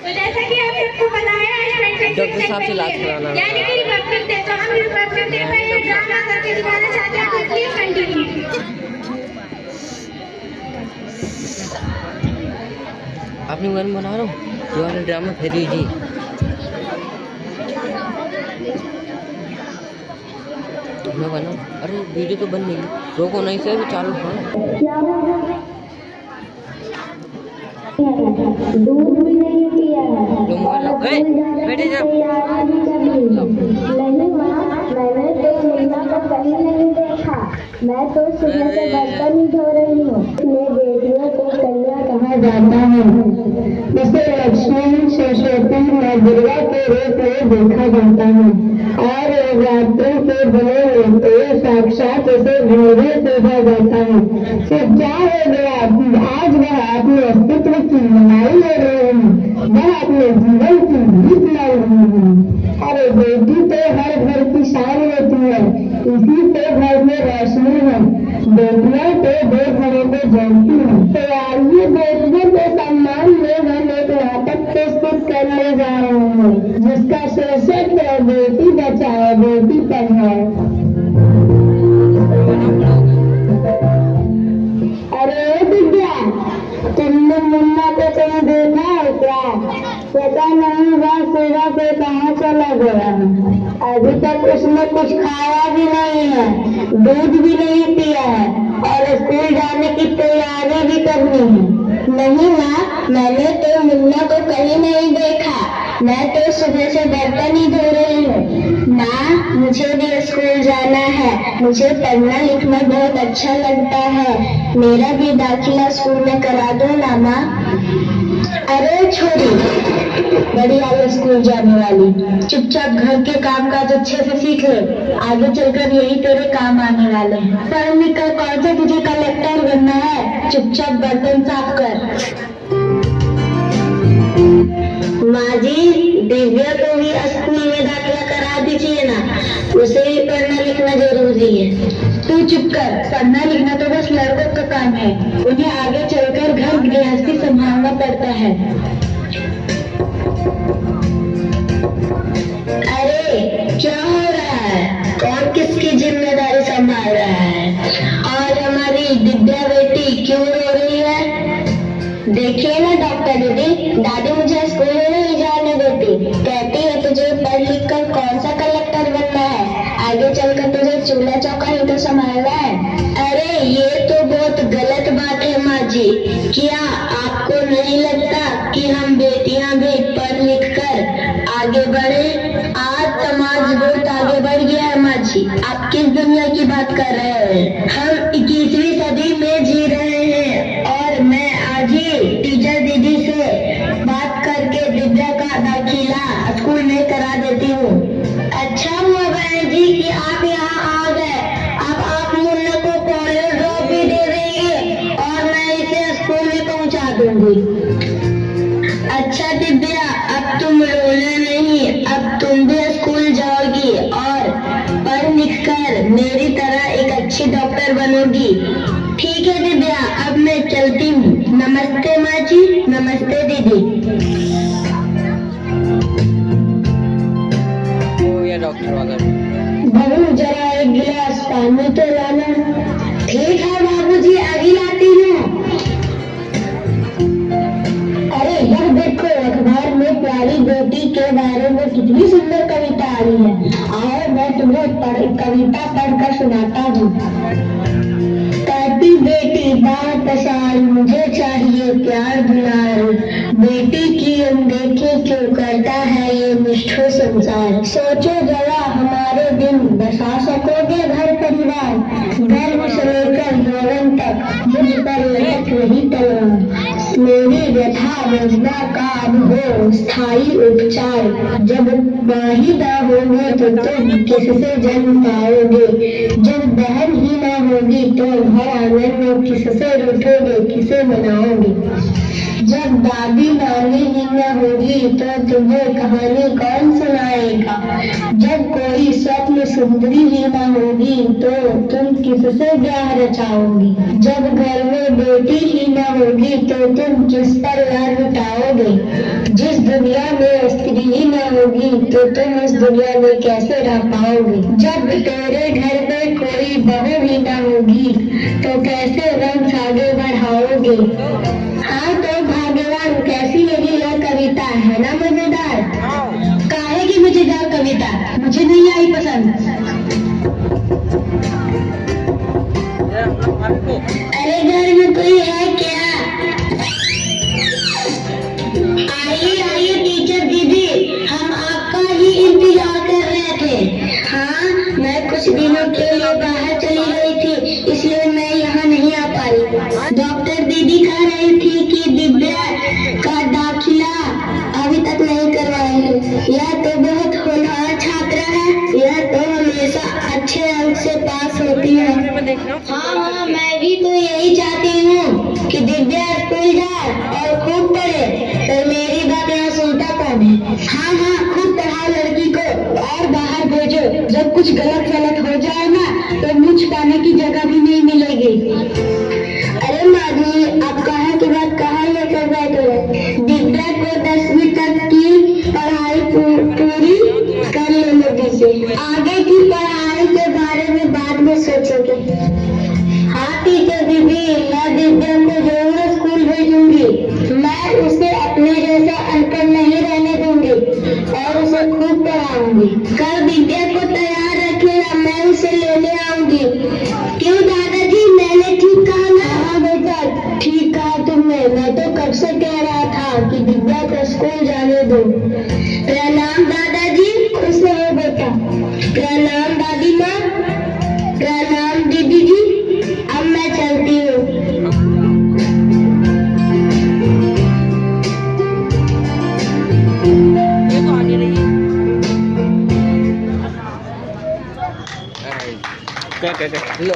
तो जैसा कि आप सबको पता है डॉक्टर साहब से इलाज कराना है। यानी कि रिपब्लिक डे, तो हम रिपब्लिक डे पर एक ड्रामा करके दिखाना चाहते हैं, तो प्लीज कंटिन्यू। अपनी मन बना रहा हूँ जो आपने ड्रामा फिर लीजिए। मैं बना, अरे वीडियो तो बन नहीं, रोको नहीं से भी चालू करो। दूध भी नहीं पिया है, बैठे जा। नहीं माँ, मैंने तो मुन्ना को कहीं नहीं देखा। मैं तो सुबह से बर्तन ही धो रही हूँ। इसमें बेटियों को कन्या कहा जाता है, इसे लक्ष्मी, सरस्वती माँ दुर्गा के रूप में देखा जाता है और नवरात्रि के दिनों में तो साक्षात इसे घर में पूजा जाता है। तो क्या हो गया, आज वह अपने अस्तित्व की लड़ाई लड़ रहे हैं, वह अपने जीवन की जीत लड़ रहे हैं। अरे बेटी तो हर घर की शान होती है, इसी से घर में रोशनी है। बेटियां तो दो घरों को जोड़ती हैं। तो आइए बेटियों के सम्मान में हम एक नाटक प्रस्तुत करने जा रहे हैं, जिसका शीर्षक है बेटी बचाओ बेटी पढ़ाओ। अरे दिव्या, तुमने मुन्ना को कहीं देखा है क्या? पता नहीं वह सुबह से कहाँ चला गया। अभी तक उसने कुछ खाया भी नहीं है, दूध भी नहीं पिया है और स्कूल जाने की तैयारी भी करनी है। नहीं माँ, मैंने तो मुन्ना को कहीं नहीं देखा। मैं तो सुबह से बर्तन ही धो रही हूँ। माँ, मुझे भी स्कूल जाना है, मुझे पढ़ना लिखना बहुत अच्छा लगता है। मेरा भी दाखिला स्कूल में करा दो ना माँ। अरे छोरी, बड़ी आई स्कूल जाने वाली, चुपचाप घर के काम काज अच्छे से सीख ले, आगे चलकर यही तेरे काम आने वाले हैं। पढ़ लिख कर कौन से तुझे कलेक्टर बनना है, चुपचाप बर्तन साफ कर। माँ जी, दिव्या को भी स्कूल में दाखिला करा दीजिए ना, उसे भी पढ़ना लिखना जरूरी है। तू चुप कर, पढ़ना लिखना तो बस लड़कों का काम है, उन्हें आगे चलकर घर गृहस्थी संभालना पड़ता है। अरे क्या हो रहा है, कौन किसकी जिम्मेदारी संभाल रहा है? और हमारी दिव्या बेटी क्यों रो रही है? देखिए ना डॉक्टर दीदी, दादी मुझे स्कूल में नहीं जाने देती, कहती है तुझे पढ़ लिख कर कौन सा कलेक्टर बनना है, आगे चलकर तुझे चूल्हा चौका ही तो संभालना है। अरे ये तो बहुत गलत बात है माँ जी, क्या आपको नहीं लगता कि हम बेटियां भी पढ़ लिख कर आगे बढ़े? आज समाज बहुत आगे बढ़ गया है माँ जी, आप किस दुनिया की बात कर रहे हैं? हम 21वीं सदी में जी रहे हैं और मैं आज ही टीचर दीदी से बात करके दिव्या का दाखिला स्कूल में करा देती हूँ। अच्छा हुआ बहन जी कि आप यहाँ आ गए, अब आप मुन्ना को कॉलेज ड्रॉप भी दे देंगे और मैं इसे स्कूल में पहुँचा दूंगी। अच्छा दिव्या, अब तुम रोना नहीं, अब तुम भी स्कूल जाओगी और पढ़ लिख कर मेरी तरह एक अच्छी डॉक्टर बनोगी। ठीक है दिव्या, अब मैं चलती हूँ। नमस्ते माँ जी, नमस्ते दीदी। डॉक्टर वाला बहू, जरा एक गिलास पानी तो लाना। ठीक है बाबूजी, अभी लाती हूँ। अरे यह देखो, अखबार में प्यारी बेटी के बारे में कितनी सुंदर कविता आई है, और मैं तुम्हें कविता पढ़कर सुनाता हूँ। कहती बेटी बात पसार, मुझे चाहिए प्यार दुलार, बेटी की अनदेखी क्यों करता है ये निष्ठुर संसार। सोचो जरा हमारे दिन बसा सकोगे घर परिवार, गर्भ से लेकर यौवन तक मुझ पर लटक रही तलवार। मेरी व्यथा वेदना का अनुभव स्थायी उपचार, जब माँ ही ना होंगे तो तुम किससे जन्म पाओगे, जब बहन ही ना होगी तो घर आंगन में किससे रूठोगे, किसे मनाओगे, जब दादी नानी ही न होगी तो तुम्हें कहानी कौन सुनाएगा, जब कोई स्वप्न सुंदरी ही न होगी तो तुम किससे ब्याह रचाओगी, जब घर में बेटी ही न होगी तो तुम किस पर लार लुटाओगे। जिस दुनिया में स्त्री ही न होगी तो तुम इस दुनिया में कैसे रह पाओगे। जब तेरे घर में कोई बहू ही न होगी तो कैसे वंश आगे बढ़ाओगे। हाँ तो भाग्यवान, कैसी लगी यह कविता, है ना मजेदार। काहे की मजेदार कविता, मुझे नहीं आई पसंद। अरे घर में कोई है क्या? आइए आइए टीचर दीदी, हम आपका ही इंतजार कर रहे थे। हाँ, मैं कुछ दिनों के लिए बाहर चली गई थी, इसलिए मैं यहाँ नहीं आ पाई। डॉक्टर दीदी कह रही थी कि दिव्या का दाखिला अभी तक नहीं करवाए हैं। यह तो बहुत होनहार छात्रा है, यह तो हमेशा अच्छे अंक से पास होती है। हाँ, मैं भी तो यही चाहती हूँ कि दिव्या स्कूल जाए और खूब पढ़े, पर मेरी बात यहाँ सुनता कौन है। हाँ, खूब पढ़ाओ लड़की को और बाहर भेजो। जब कुछ गलत हो जाए ना तो मुझ पाने की जगह भी नहीं मिलेगी। अरे माधवी, आप कहाँ की बात कहाँ लेकर बैठे हो। दिव्या को 10वीं तक की पढ़ाई पूरी कर लेने दीजिए, आगे की पढ़ाई के बारे में बाद में सोचोगे। हाँ टीचर दीदी, मैं दिव्या को जरूर स्कूल भेजूंगी। मैं उसे अपने जैसा अनपढ़ नहीं रहने दूंगी और उसे खूब पढ़ाऊंगी। कल दिव्या को तैयार रखिएगा, मैं उसे लेने आऊंगी। क्यों दादाजी, मैंने ठीक कहा ना? हाँ बेटा, ठीक कहा तुमने। मैं तो कब से कह रहा था कि दिव्या को स्कूल जाने दो। प्रणाम दादाजी, खुश रहो बेटा। प्रणाम दादी माँ, प्रणाम दीदी जी। अब मैं चलती हूँ। ये तो आने रही है। क्या लो